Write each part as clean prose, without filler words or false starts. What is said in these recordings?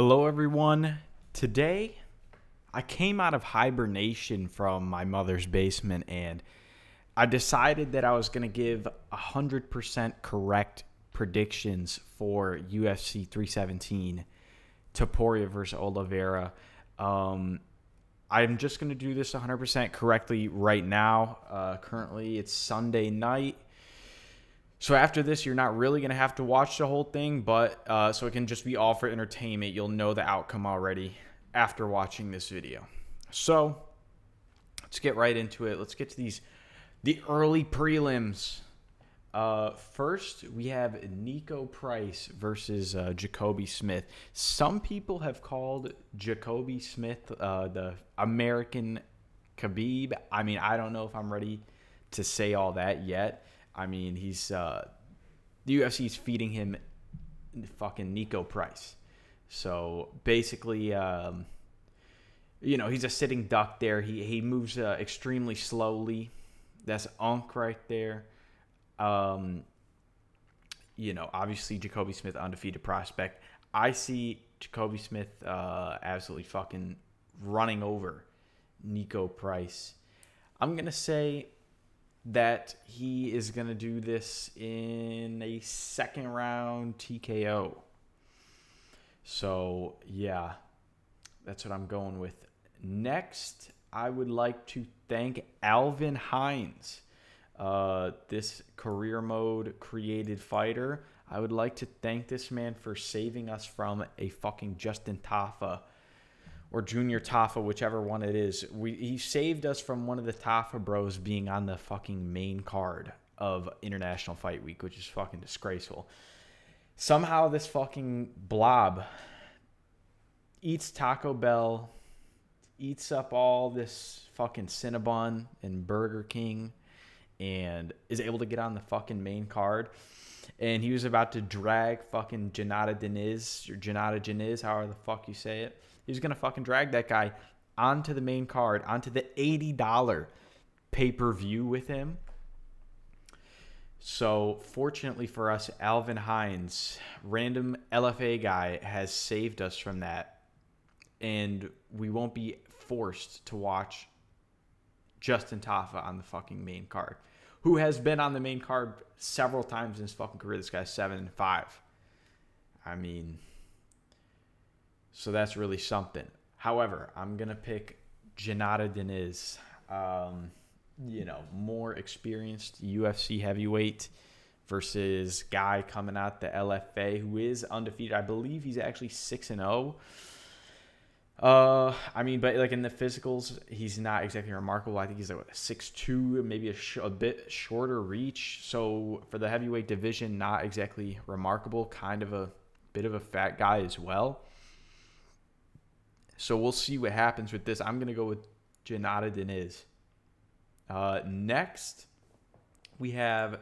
Hello, everyone. Today, I came out of hibernation from my mother's basement and I decided that I was going to give 100% correct predictions for UFC 317, Topuria versus Oliveira. Um, I'm just going to do this 100% correctly right now. Currently, it's Sunday night. So after this, you're not really going to have to watch the whole thing, but so it can just be all for entertainment. You'll know the outcome already after watching this video. So let's get right into it. Let's get to the early prelims. First, we have Nico Price versus Jacoby Smith. Some people have called Jacoby Smith the American Khabib. I mean, I don't know if I'm ready to say all that yet. I mean, the UFC is feeding him fucking Nico Price. So basically, he's a sitting duck there. He moves extremely slowly. That's Unk right there. Obviously Jacoby Smith, undefeated prospect. I see Jacoby Smith absolutely fucking running over Nico Price. I'm going to say that he is going to do this in a second round TKO. So, yeah, that's what I'm going with. Next, I would like to thank Alvin Hines, this career mode created fighter. I would like to thank this man for saving us from a fucking Justin Tafa or Junior Tafa, whichever one it is. He saved us from one of the Tafa bros being on the fucking main card of International Fight Week, which is fucking disgraceful. Somehow this fucking blob eats Taco Bell, eats up all this fucking Cinnabon and Burger King, and is able to get on the fucking main card. And he was about to drag fucking Janata Deniz, or Janata Janiz, however the fuck you say it. He was going to fucking drag that guy onto the main card, onto the $80 pay-per-view with him. So, fortunately for us, Alvin Hines, random LFA guy, has saved us from that. And we won't be forced to watch Justin Tafa on the fucking main card, who has been on the main card several times in his fucking career. This guy's 7-5. I mean, so that's really something. However, I'm going to pick Janata Deniz. More experienced UFC heavyweight versus guy coming out the LFA who is undefeated. I believe he's actually 6-0. But like in the physicals, he's not exactly remarkable. I think he's like 6'2", maybe a bit shorter reach. So for the heavyweight division, not exactly remarkable. Kind of a bit of a fat guy as well. So we'll see what happens with this. I'm gonna go with Janata Deniz. Next, we have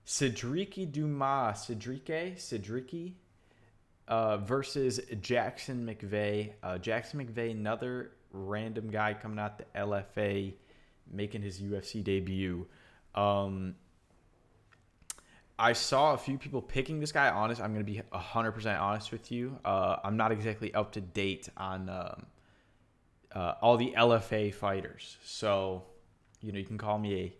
Cedric Dumas. Cedric. Versus Jackson McVeigh. Jackson McVeigh, another random guy coming out the LFA, making his UFC debut. I saw a few people picking this guy. I'm going to be 100% honest with you. I'm not exactly up to date on all the LFA fighters. So, you can call me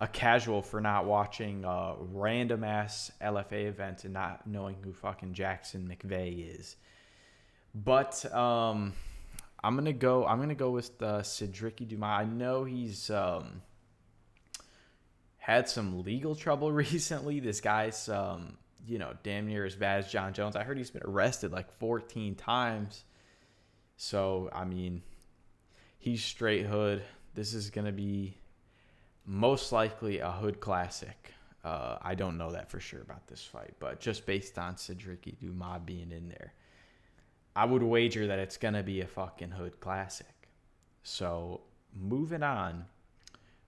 a casual for not watching random ass LFA events and not knowing who fucking Jackson McVeigh is. But I'm gonna go with Cedric Dumas. I know he's had some legal trouble recently. This guy's damn near as bad as John Jones. I heard he's been arrested like 14 times. So I mean, he's straight hood. This is gonna be most likely a hood classic. I don't know that for sure about this fight, but just based on Cedric Dumas being in there, I would wager that it's going to be a fucking hood classic. So, moving on,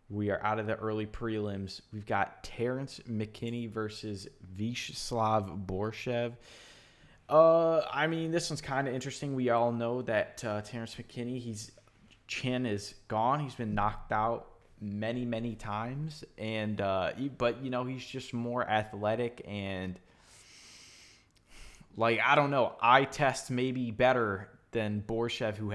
we are out of the early prelims. We've got Terrence McKinney versus Vyacheslav Borshev. This one's kind of interesting. We all know that Terrence McKinney, his chin is gone. He's been knocked out many times, but he's just more athletic and Like, I don't know. Eye test maybe better than Borshev, who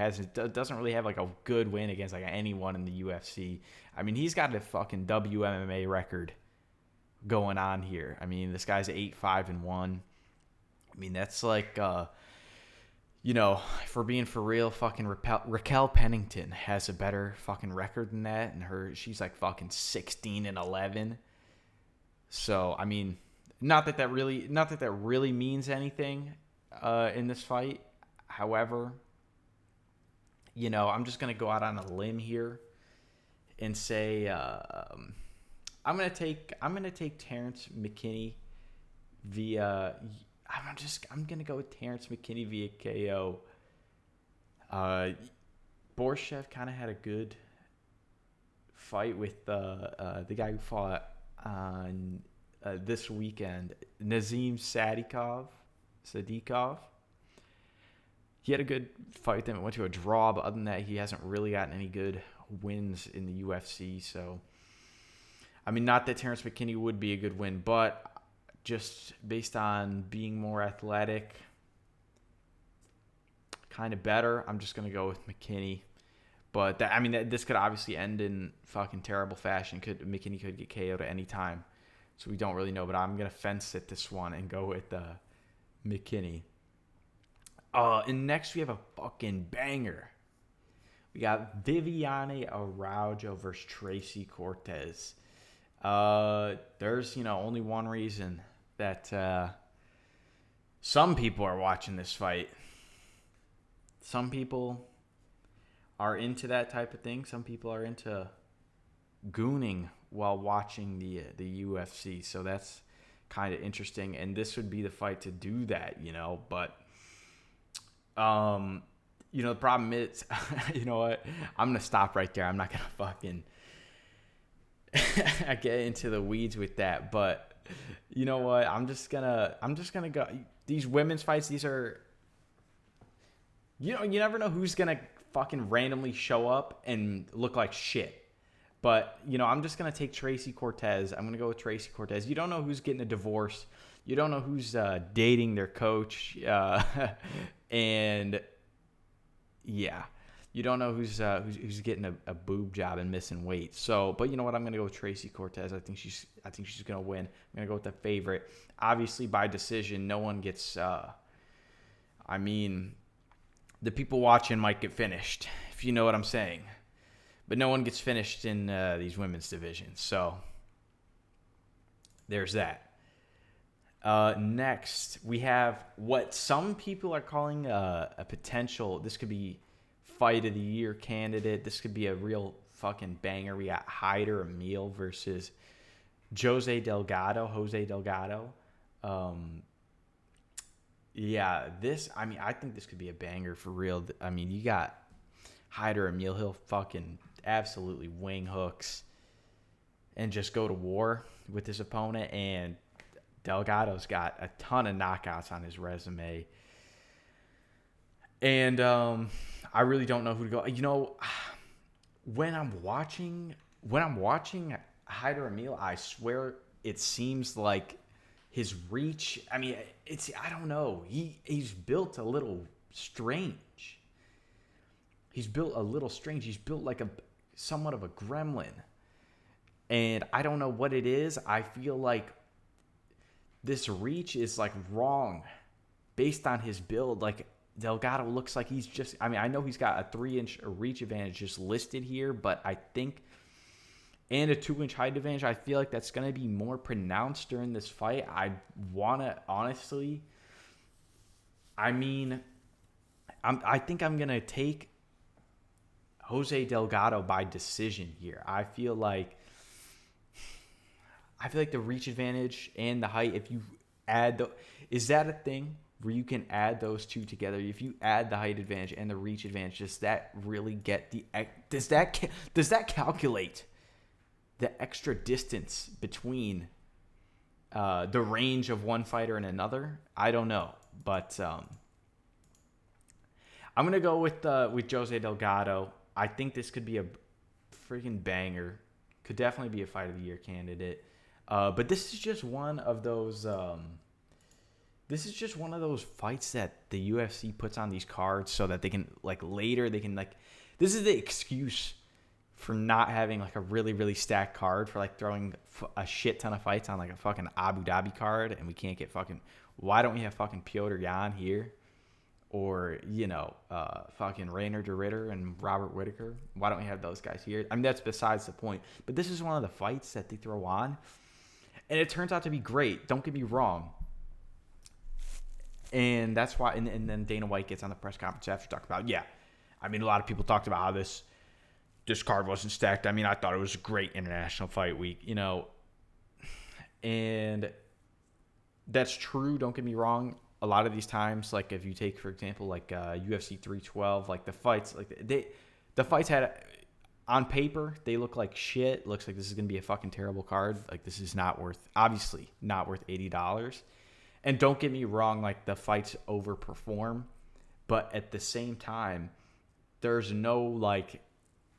doesn't really have like a good win against like anyone in the UFC. I mean, he's got a fucking WMMA record going on here. I mean, this guy's 8-5-1. I mean, that's like, for being for real, fucking Raquel Pennington has a better fucking record than that, and she's like fucking 16-11. So I mean, not that that really means anything in this fight. However, I'm just gonna go out on a limb here and say I'm gonna take Terrence McKinney via. I'm gonna go with Terrence McKinney via KO. Borshev kind of had a good fight with the guy who fought on this weekend, Nazim Sadikov. He had a good fight. Then it went to a draw, but other than that, he hasn't really gotten any good wins in the UFC. So, I mean, not that Terrence McKinney would be a good win, but just based on being more athletic, kind of better, I'm just going to go with McKinney. But, this could obviously end in fucking terrible fashion. McKinney could get KO'd at any time. So we don't really know. But I'm going to fence it this one and go with McKinney. And next we have a fucking banger. We got Viviane Araujo versus Tracy Cortez. There's, only one reason that some people are watching this fight. Some people are into that type of thing. Some people are into gooning while watching the UFC. So that's kind of interesting. And this would be the fight to do that, But, the problem is, you know what? I'm going to stop right there. I'm not going to fucking get into the weeds with that. But you know what? I'm just gonna go. These women's fights, these are, you never know who's gonna fucking randomly show up and look like shit. But I'm just gonna take Tracy Cortez. I'm gonna go with Tracy Cortez. You don't know who's getting a divorce. You don't know who's dating their coach. And yeah. You don't know who's getting a boob job and missing weight. So, but you know what? I'm gonna go with Tracy Cortez. I think she's gonna win. I'm gonna go with the favorite. Obviously by decision. No one gets. The people watching might get finished, if you know what I'm saying. But no one gets finished in these women's divisions. So there's that. Next, we have what some people are calling a potential. This could be fight of the year candidate. This could be a real fucking banger. We got Hyder Emil versus Jose Delgado. I think this could be a banger for real. I mean, you got Hyder Emil. He'll fucking absolutely wing hooks and just go to war with his opponent. And Delgado's got a ton of knockouts on his resume. And I really don't know who to go. When I'm watching Hyder Emil, I swear it seems like his reach. I mean, I don't know. He's built a little strange. He's built like somewhat of a gremlin. And I don't know what it is. I feel like this reach is like wrong based on his build. Like, Delgado looks like he's just, I know he's got a 3-inch reach advantage just listed here, but I think, and a 2-inch height advantage, I feel like that's going to be more pronounced during this fight. I want to, honestly, I think I'm going to take Jose Delgado by decision here. I feel like the reach advantage and the height, if you add is that a thing where you can add those two together? If you add the height advantage and the reach advantage, does that really get does that calculate the extra distance between the range of one fighter and another? I don't know, but I'm gonna go with Jose Delgado. I think this could be a freaking banger. Could definitely be a fight of the year candidate. But this is just one of those this is just one of those fights that the UFC puts on these cards so that they can, like, later they can, like, this is the excuse for not having, like, a really, really stacked card, for, like, throwing a shit ton of fights on, like, a fucking Abu Dhabi card, and we can't get fucking, why don't we have fucking Piotr Jan here? Or, fucking Rainer de Ritter and Robert Whittaker. Why don't we have those guys here? I mean, that's besides the point. But this is one of the fights that they throw on, and it turns out to be great. Don't get me wrong. And that's why, and then Dana White gets on the press conference after talking about, I mean, a lot of people talked about how this card wasn't stacked. I mean, I thought it was a great international fight week, and that's true. Don't get me wrong. A lot of these times, like if you take, for example, like UFC 312, like the fights, like the fights had, on paper, they look like shit. Looks like this is going to be a fucking terrible card. Like, this is obviously not worth $80. And don't get me wrong, like, the fights overperform. But at the same time, there's no, like,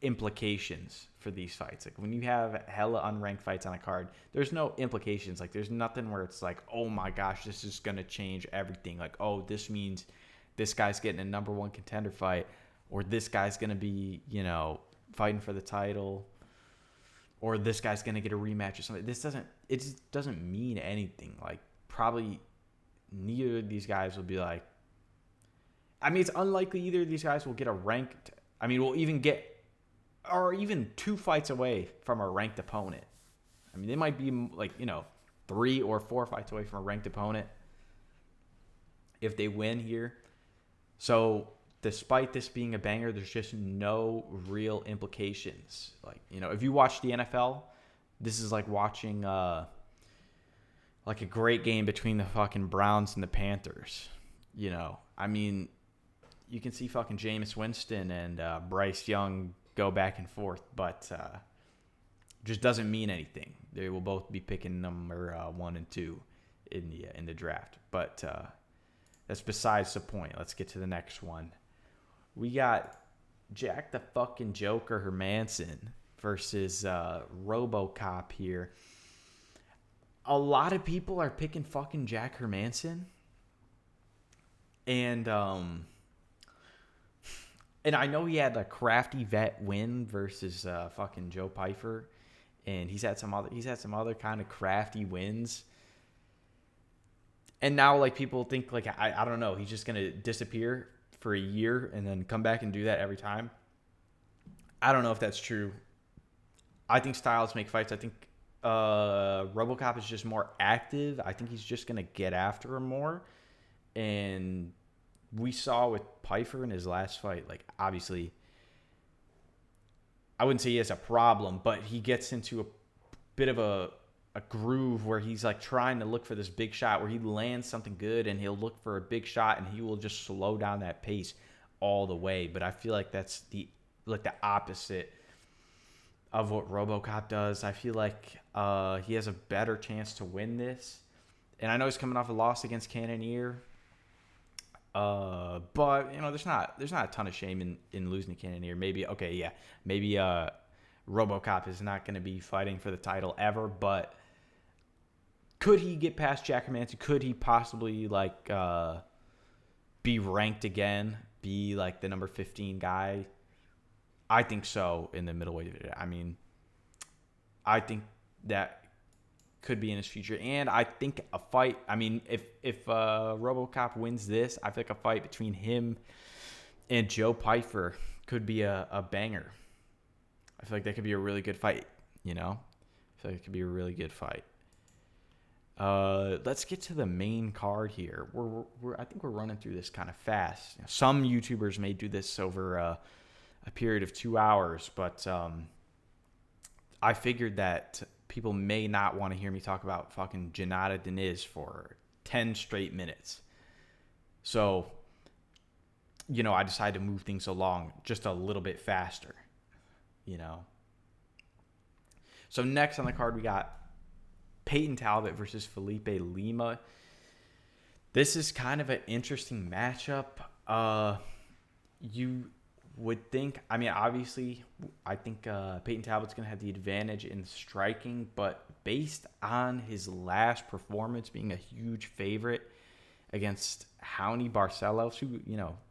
implications for these fights. Like, when you have hella unranked fights on a card, there's no implications. Like, there's nothing where it's like, oh my gosh, this is going to change everything. Like, oh, this means this guy's getting a number one contender fight, or this guy's going to be, fighting for the title, or this guy's going to get a rematch or something. It just doesn't mean anything. Like, probably neither of these guys will be like, I mean, it's unlikely either of these guys will get a ranked, will even get, or even 2 fights away from a ranked opponent. I mean, they might be like, 3 or 4 fights away from a ranked opponent if they win here. So, despite this being a banger, there's just no real implications. Like, if you watch the NFL, this is like watching like a great game between the fucking Browns and the Panthers. I mean, you can see fucking Jameis Winston and Bryce Young go back and forth, but just doesn't mean anything. They will both be picking number 1 and 2 in the draft. But that's besides the point. Let's get to the next one. We got Jack the fucking Joker Hermanson versus RoboCop here. A lot of people are picking fucking Jack Hermanson. And I know he had a crafty vet win versus fucking Joe Pyfer, and he's had some other kind of crafty wins. And now, like, people think, like, I don't know, he's just gonna disappear for a year and then come back and do that every time. I don't know if that's true. I think styles make fights. I think RoboCop is just more active. I think he's just gonna get after him more, and we saw with Pyfer in his last fight, like, obviously, I wouldn't say he has a problem, but he gets into a bit of a groove where he's, like, trying to look for this big shot where he lands something good, and he'll look for a big shot, and he will just slow down that pace all the way. But I feel like that's the opposite of what RoboCop does. I feel like he has a better chance to win this. And I know he's coming off a loss against Cannonier. But there's not a ton of shame in losing to Cannonier. Maybe RoboCop is not going to be fighting for the title ever, but could he get past Jack Hermanson? Could he possibly be ranked again, be like the number 15 guy? I think so in the middleweight. I mean, I think that could be in his future. And I think a fight, if RoboCop wins this, I feel like a fight between him and Joe Pyfer could be a banger. I feel like that could be a really good fight, I feel like it could be a really good fight. Let's get to the main card here. I think we're running through this kind of fast. Some YouTubers may do this over a period of 2 hours, but I figured that people may not want to hear me talk about fucking Janata Deniz for 10 straight minutes. So, I decided to move things along just a little bit faster, So next on the card, we got Peyton Talbot versus Felipe Lima. This is kind of an interesting matchup. You would think, obviously, I think Peyton Talbot's going to have the advantage in striking, but based on his last performance being a huge favorite, against Johnny Barcelos, who,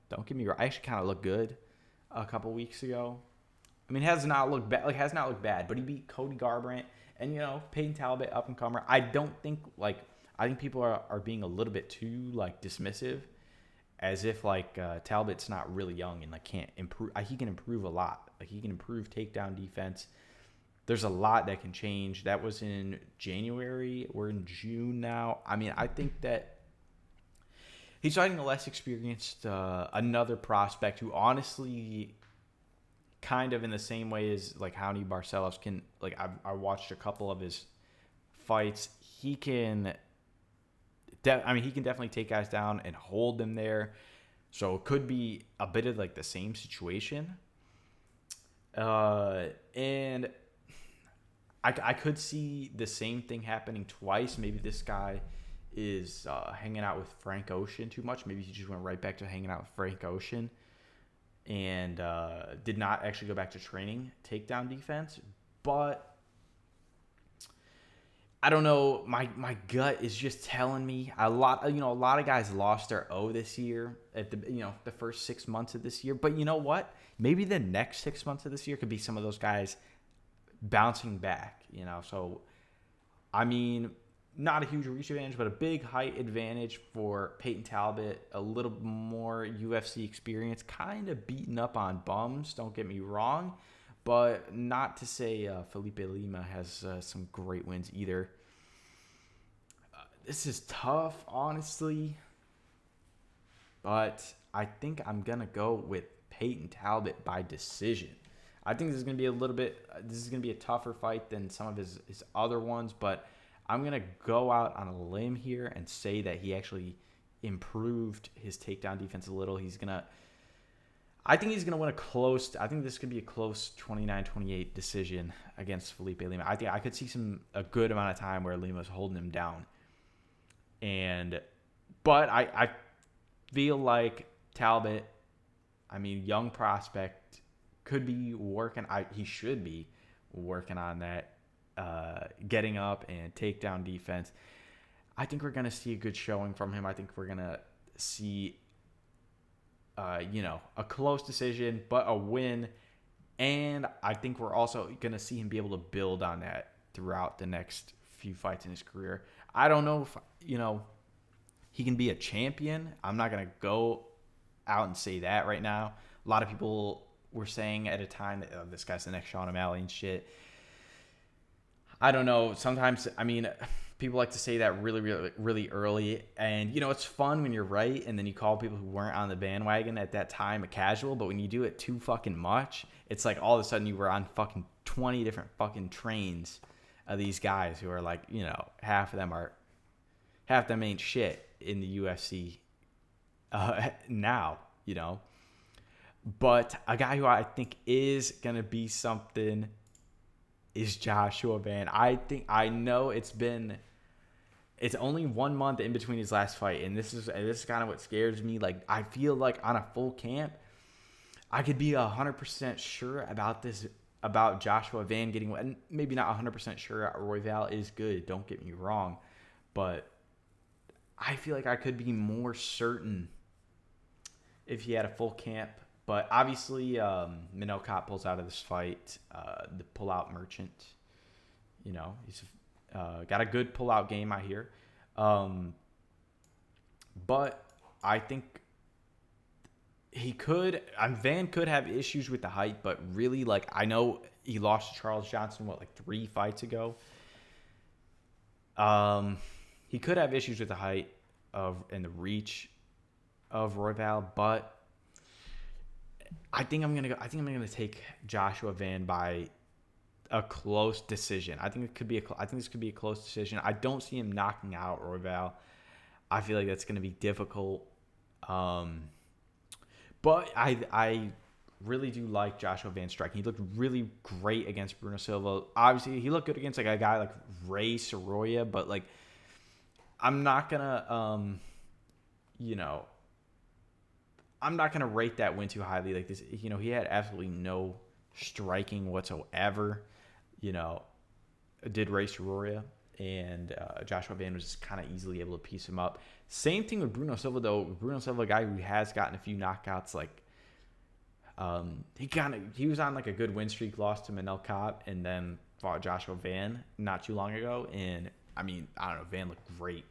don't get me wrong, I actually kind of looked good a couple weeks ago. I mean, has not looked bad. Like, has not looked bad, but he beat Cody Garbrandt and Peyton Talbot, up and comer. I don't think I think people are being a little bit too dismissive, as if Talbot's not really young and can't improve. He can improve a lot. He can improve takedown defense. There's a lot that can change. That was in January. We're in June now. I mean, I think that he's fighting a less experienced, another prospect who honestly, kind of in the same way as Johnny Barcelos can, I watched a couple of his fights. He can, he can definitely take guys down and hold them there. So it could be a bit of the same situation. And I could see the same thing happening twice. Maybe this guy is hanging out with Frank Ocean too much. Maybe he just went right back to hanging out with Frank Ocean and did not actually go back to training takedown defense. But I don't know. My gut is just telling me a lot of guys lost their O this year at the first 6 months of this year. But you know what? Maybe the next 6 months of this year could be some of those guys bouncing back. So I mean, not a huge reach advantage, but a big height advantage for Peyton Talbot. A little more UFC experience, kind of beaten up on bums. Don't get me wrong. But not to say Felipe Lima has some great wins either. This is tough, honestly. But I think I'm going to go with Peyton Talbot by decision. I think this is going to be a tougher fight than some of his other ones. But I'm going to go out on a limb here and say that he actually improved his takedown defense a little. I think he's going to win I think this could be a close 29-28 decision against Felipe Lima. I think I could see a good amount of time where Lima's holding him down. But I feel like Talbot, young prospect, could be he should be working on that, getting up and takedown defense. I think we're going to see a good showing from him. I think we're going to see a close decision, but a win. And I think we're also going to see him be able to build on that throughout the next few fights in his career. I don't know if, he can be a champion. I'm not going to go out and say that right now. A lot of people were saying at a time that this guy's the next Sean O'Malley and shit. I don't know. Sometimes, people like to say that really, really, really early. And, it's fun when you're right. And then you call people who weren't on the bandwagon at that time a casual. But when you do it too fucking much, it's like all of a sudden you were on fucking 20 different fucking trains of these guys who are half of them ain't shit in the UFC now, But a guy who I think is going to be something is Joshua Van. I know it's only 1 month in between his last fight, and this is kind of what scares me. I feel like on a full camp, I could be 100% sure about Joshua Van getting, and maybe not 100% sure Royval is good. Don't get me wrong, but I feel like I could be more certain if he had a full camp. But obviously, Manel Kape pulls out of this fight. The pull-out merchant, he's got a good pull-out game, I hear. But I think Van could have issues with the height, but really, I know he lost to Charles Johnson, 3 fights ago. He could have issues with the height and the reach of Royval, but I think I'm gonna take Joshua Van by a close decision. I think this could be a close decision. I don't see him knocking out Royval. I feel like that's gonna be difficult. But I really do like Joshua Van striking. He looked really great against Bruno Silva. Obviously, he looked good against a guy like Ray Soroya, but I'm not gonna I'm not gonna rate that win too highly. This, he had absolutely no striking whatsoever. Did Ray Soroya, and Joshua Van was just kind of easily able to piece him up. Same thing with Bruno Silva, though. Bruno Silva, a guy who has gotten a few knockouts, like he was on like a good win streak, lost to Manel Kape, and then fought Joshua Van not too long ago. And I mean, I don't know, Van looked great.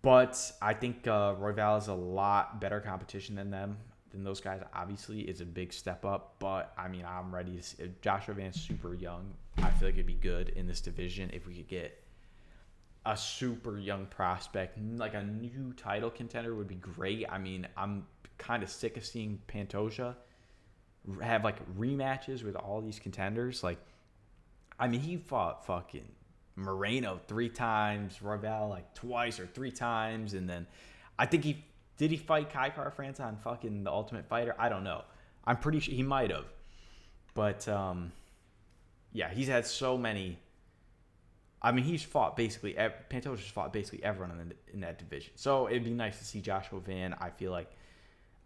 But I think Royval is a lot better competition than those guys. Obviously, it's a big step up. But I mean, I'm ready to see. If Joshua Van's super young, I feel like it'd be good in this division if we could get a super young prospect, like a new title contender would be great. I mean, I'm kind of sick of seeing Pantoja have like rematches with all these contenders. Like, I mean, he fought fucking Moreno 3 times, Royval like twice or 3 times, and then I think he fight Kai France on fucking The Ultimate Fighter? I don't know. I'm pretty sure he might have, but yeah, he's had so many. I mean, he's fought basically Pantoja's fought basically everyone in that division. So it'd be nice to see Joshua Van. I feel like,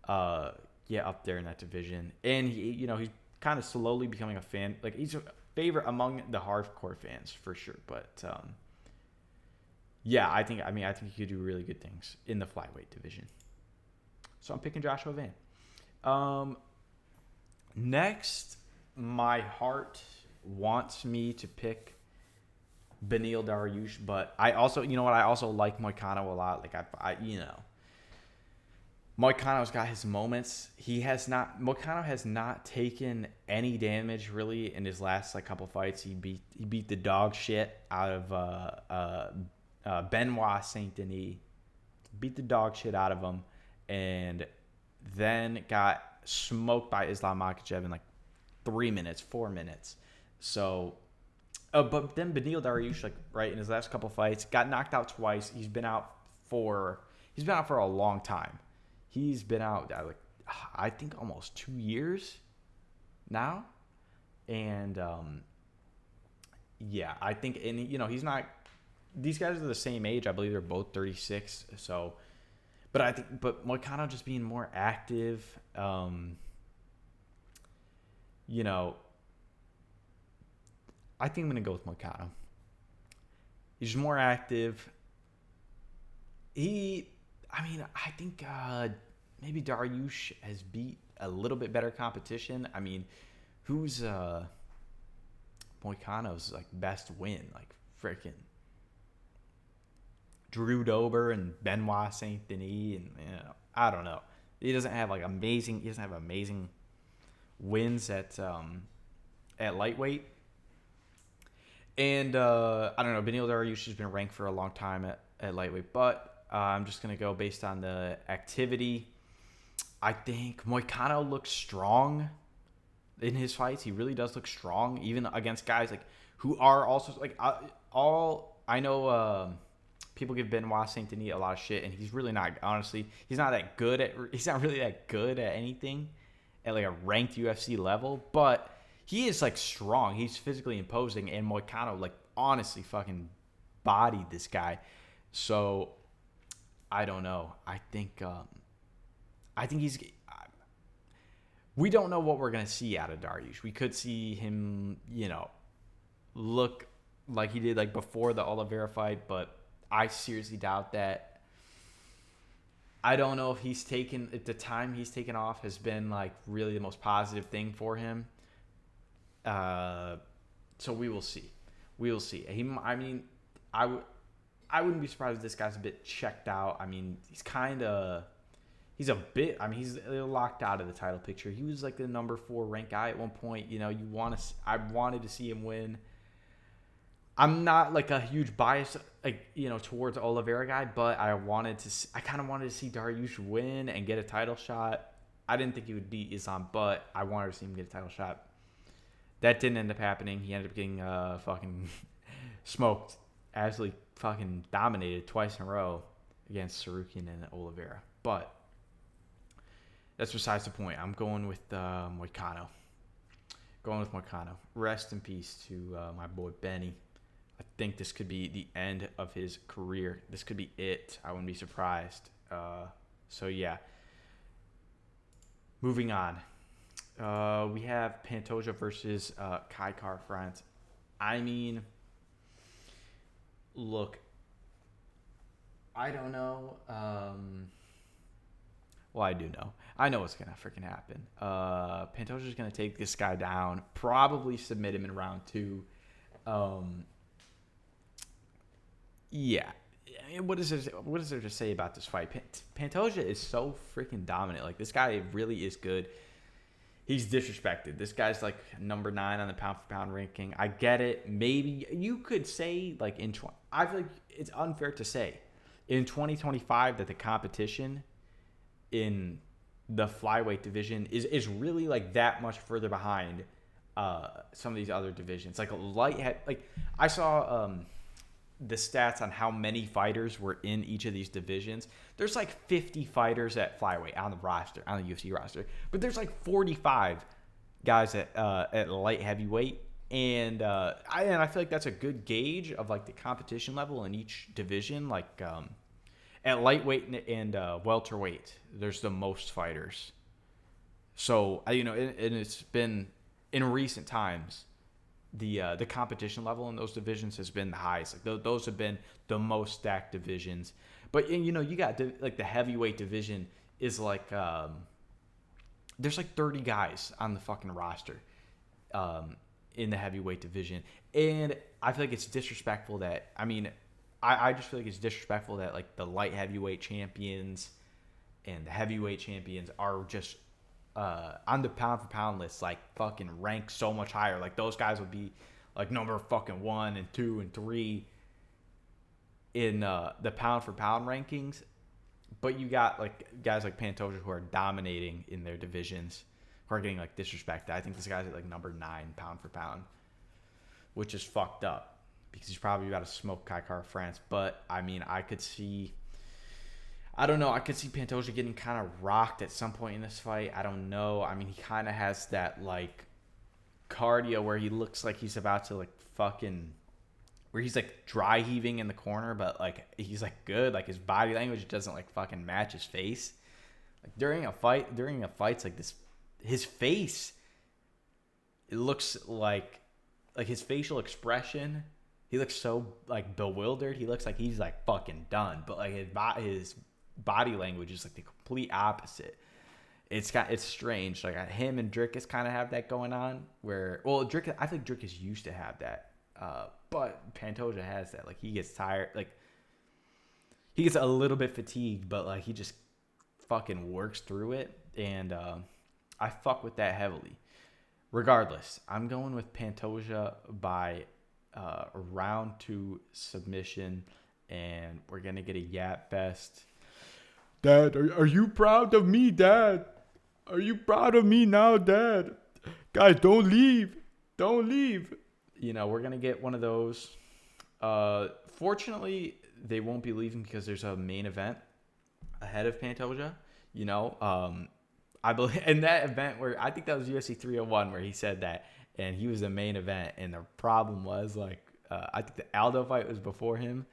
up there in that division, and he's kind of slowly becoming a fan. Like, he's a favorite among the hardcore fans for sure. But I think he could do really good things in the flyweight division. So I'm picking Joshua Van. Next, my heart wants me to pick Beneil Dariush, but I also, I also like Moicano a lot. Like, Moicano's got his moments. Moicano has not taken any damage really in his last couple fights. He beat the dog shit out of Benoit Saint Denis, beat the dog shit out of him, and then got smoked by Islam Makhachev in 4 minutes. So. But then Beneil Dariush, in his last couple fights, got knocked out twice. He's been out for a long time. He's been out, I think, almost 2 years now. And, I think, and, he's not, these guys are the same age. I believe they're both 36. So, but Moicano just being more active, I think I'm going to go with Moicano. He's more active. I think maybe Dariush has beat a little bit better competition. I mean, who's Moicano's best win? Freaking Drew Dober and Benoit Saint Denis, and I don't know. He doesn't have amazing wins at lightweight. And I don't know, Beneil Dariush has been ranked for a long time at lightweight, but I'm just going to go based on the activity. I think Moicano looks strong in his fights. He really does look strong, even against guys who are also I know people give Benoit Saint Denis a lot of shit, and he's really not. Honestly, he's not really that good at anything at a ranked UFC level, but he is strong. He's physically imposing, and Moicano honestly fucking bodied this guy. So I don't know. I think he's. We don't know what we're gonna see out of Dariush. We could see him, look like he did before the Oliveira fight, but I seriously doubt that. I don't know if the time he's taken off has been really the most positive thing for him. So we will see. I wouldn't be surprised if this guy's a bit checked out. I mean, he's locked out of the title picture. He was the number 4 ranked guy at one point. I wanted to see him win. I'm not a huge bias, towards Oliveira guy, but I kind of wanted to see Dariush win and get a title shot. I didn't think he would beat Islam, but I wanted to see him get a title shot. That didn't end up happening. He ended up getting fucking smoked, absolutely fucking dominated twice in a row against Sarukian and Oliveira. But that's besides the point. I'm going with Moicano. Rest in peace to my boy Benny. I think this could be the end of his career. This could be it. I wouldn't be surprised. So yeah. Moving on. We have Pantoja versus Kai France. I mean, Look, I don't know. Well, I do know. I know what's gonna freaking happen. Pantoja's gonna take this guy down, probably submit him in round two. Um, yeah. What is there to say about this fight? Pantoja is so freaking dominant. Like, this guy really is good. He's disrespected. This guy's like number 9 on the pound for pound ranking. I get it. Maybe you could say like I feel like it's unfair to say in 2025 that the competition in the flyweight division is really like that much further behind some of these other divisions. Like like I saw the stats on how many fighters were in each of these divisions. There's like 50 fighters at flyweight on the roster, on the UFC roster, but there's like 45 guys at light heavyweight, and I feel like that's a good gauge of like the competition level in each division. Like at lightweight and welterweight, there's the most fighters. So and it's been in recent times the competition level in those divisions has been the highest. Like those have been the most stacked divisions. But you got like the heavyweight division is like there's like 30 guys on the fucking roster in the heavyweight division, and I feel like it's disrespectful that I just feel like it's disrespectful that like the light heavyweight champions and the heavyweight champions are just on the pound for pound list, like fucking ranked so much higher. Like those guys would be like number fucking 1 and 2 and 3 in the pound for pound rankings. But you got like guys like Pantoja who are dominating in their divisions, who are getting like disrespected. I think this guy's at like number 9 pound for pound, which is fucked up because he's probably about to smoke Kai Kara France. But I don't know. I could see Pantoja getting kind of rocked at some point in this fight. I don't know. He kind of has that like cardio where he looks like he's about to like fucking, where he's like dry heaving in the corner, but like he's like good. Like his body language doesn't like fucking match his face. Like during a fight's like this, his face, it looks like his facial expression. He looks so like bewildered. He looks like he's like fucking done. But like his body language is like the complete opposite. It's strange. Like him and Drickus kind of have that going on. Where I think Drickus used to have that, but Pantoja has that. Like he gets tired. Like he gets a little bit fatigued, but like he just fucking works through it. And I fuck with that heavily. Regardless, I'm going with Pantoja by round 2 submission, and we're gonna get a yap fest. Dad, are you proud of me, Dad? Are you proud of me now, Dad? Guys, don't leave. Don't leave. We're going to get one of those. Fortunately, they won't be leaving because there's a main event ahead of Pantoja. I believe in that event where I think that was UFC 301 where he said that, and he was the main event. And the problem was like, I think the Aldo fight was before him.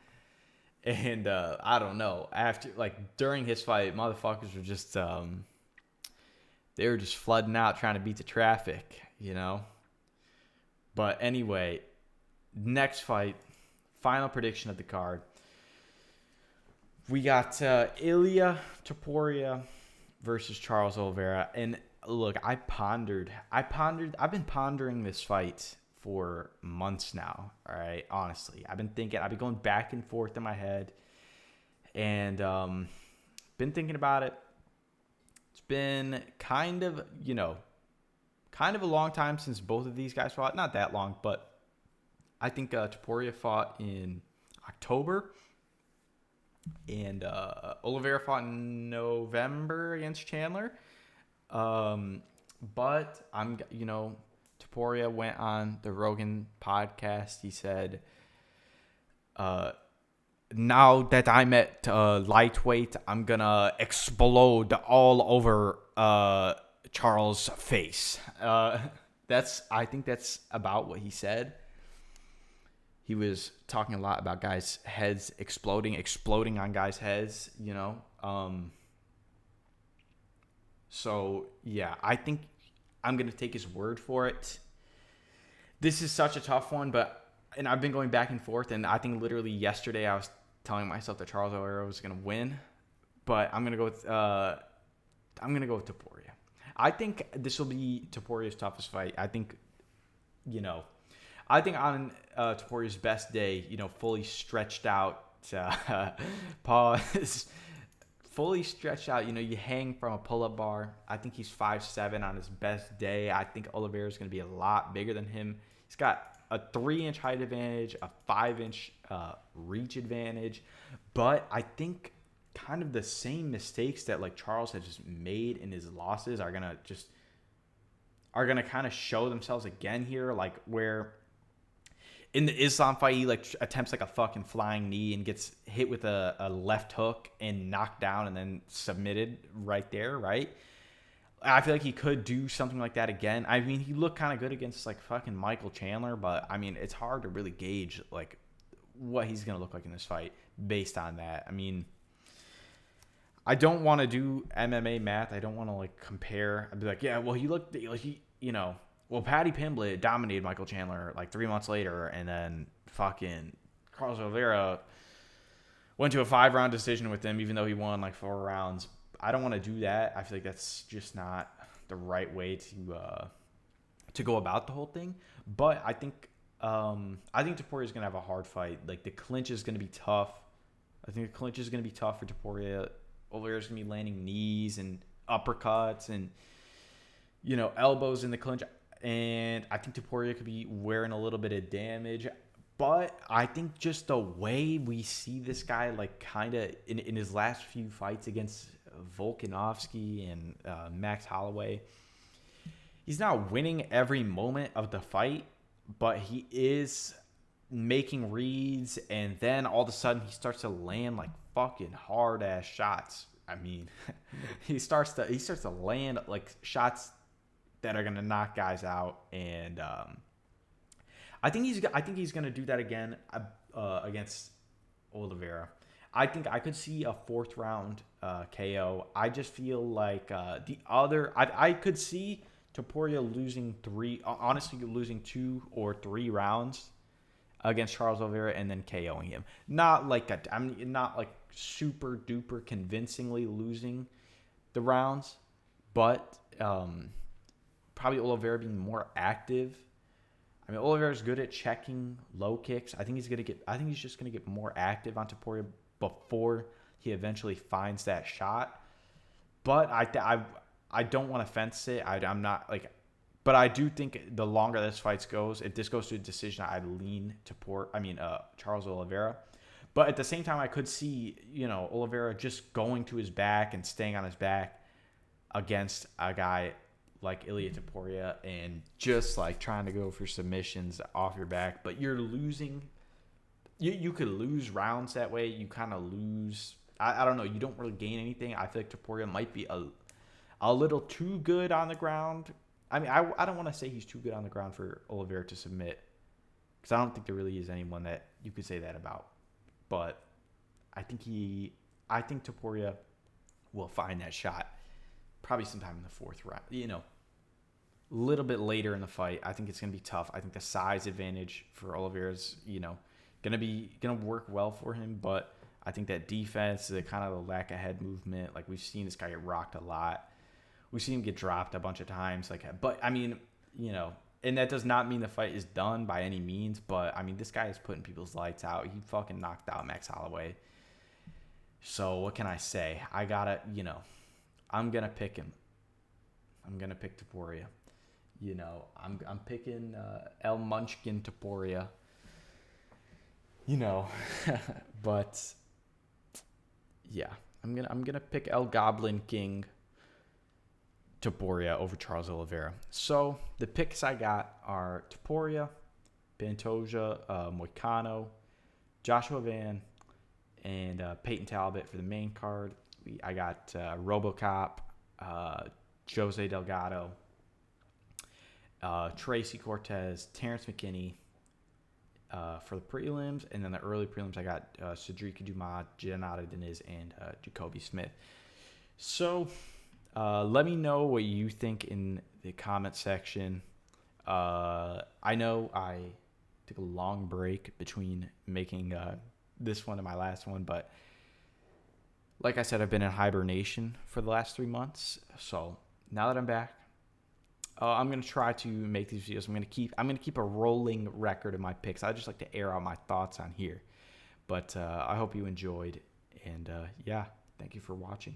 And I don't know. After during his fight, motherfuckers were just they were just flooding out trying to beat the traffic, But anyway, next fight, final prediction of the card. We got Ilia Topuria versus Charles Oliveira. And look, I've been pondering this fight for months now. All right, honestly, I've been going back and forth in my head, and been thinking about it. It's been kind of a long time since both of these guys fought. Not that long, but I think Topuria fought in October, and Oliveira fought in November against Chandler. But Topuria went on the Rogan podcast. He said, now that I'm at lightweight, I'm going to explode all over Charles' face. I think that's about what he said. He was talking a lot about guys' heads exploding on guys' heads, So, yeah, I think I'm going to take his word for it. This is such a tough one, but, and I've been going back and forth, and I think literally yesterday I was telling myself that Charles Oliveira was going to win, but I'm going to go with Topuria. I think this will be Topuria's toughest fight. I think, on Topuria's best day, fully stretched out, pause, fully stretched out, you hang from a pull-up bar. I think he's 5'7" on his best day. I think Oliveira is going to be a lot bigger than him. He's got a 3-inch height advantage, a 5-inch reach advantage, but I think kind of the same mistakes that like Charles has just made in his losses are gonna kind of show themselves again here, like where in the Islam fight he like attempts like a fucking flying knee and gets hit with a left hook and knocked down and then submitted right there, right? I feel like he could do something like that again. I mean, he looked kind of good against like fucking Michael Chandler, but I mean, it's hard to really gauge like what he's gonna look like in this fight based on that. I mean, I don't want to do MMA math. I don't want to like compare. I'd be like, yeah, well, well, Paddy Pimblett dominated Michael Chandler like 3 months later, and then fucking Carlos Oliveira went to a 5-round decision with him, even though he won like 4 rounds. I don't want to do that. I feel like that's just not the right way to go about the whole thing. But I think Topuria is gonna have a hard fight. Like the clinch is gonna be tough. I think the clinch is gonna be tough for Topuria. Oliveira's gonna be landing knees and uppercuts and elbows in the clinch, and I think Topuria could be wearing a little bit of damage. But I think just the way we see this guy, like kind of in his last few fights against Volkanovski and Max Holloway, he's not winning every moment of the fight, but he is making reads, and then all of a sudden he starts to land like fucking hard ass shots. I mean, he starts to land like shots that are gonna knock guys out, and I think he's gonna do that again against Oliveira. I think I could see a 4th round KO. I just feel like I could see Topuria losing 2 or 3 rounds against Charles Oliveira and then KOing him. Not like that. I mean, not like super duper convincingly losing the rounds, but probably Oliveira being more active. I mean, Oliveira's good at checking low kicks. I think he's just gonna get more active on Topuria before he eventually finds that shot. But I don't want to fence it. I'm not like, but I do think the longer this fight goes, if this goes to a decision, I'd lean to Charles Oliveira. But at the same time, I could see Oliveira just going to his back and staying on his back against a guy like Ilia Topuria and just like trying to go for submissions off your back. But you're losing. You could lose rounds that way. You kind of lose. I don't know. You don't really gain anything. I feel like Topuria might be a little too good on the ground. I mean, I don't want to say he's too good on the ground for Oliveira to submit, because I don't think there really is anyone that you could say that about. But I think Topuria will find that shot probably sometime in the 4th round. A little bit later in the fight. I think it's going to be tough. I think the size advantage for Oliveira is, gonna work well for him. But I think that defense, the kind of the lack of head movement, like we've seen this guy get rocked a lot. We've seen him get dropped a bunch of times. But I mean, and that does not mean the fight is done by any means. But I mean, this guy is putting people's lights out. He fucking knocked out Max Holloway. So what can I say? I'm gonna pick him. I'm gonna pick Topuria. I'm picking El Munchkin Topuria. But yeah, I'm gonna pick El Goblin King Topuria over Charles Oliveira. So the picks I got are Topuria, Pantoja, Moicano, Joshua Van, and Peyton Talbot for the main card. I got RoboCop, Jose Delgado, Tracy Cortez, Terrence McKinney for the prelims. And then the early prelims, I got Cedric Dumas, Janata Deniz, and Jacoby Smith. So let me know what you think in the comment section. I know I Took a long break between making this one and my last one, but like I said, I've been in hibernation for the last 3 months. So now that I'm back, I'm gonna try to make these videos. I'm gonna keep a rolling record of my picks. I just like to air out my thoughts on here. But I hope you enjoyed, and yeah, thank you for watching.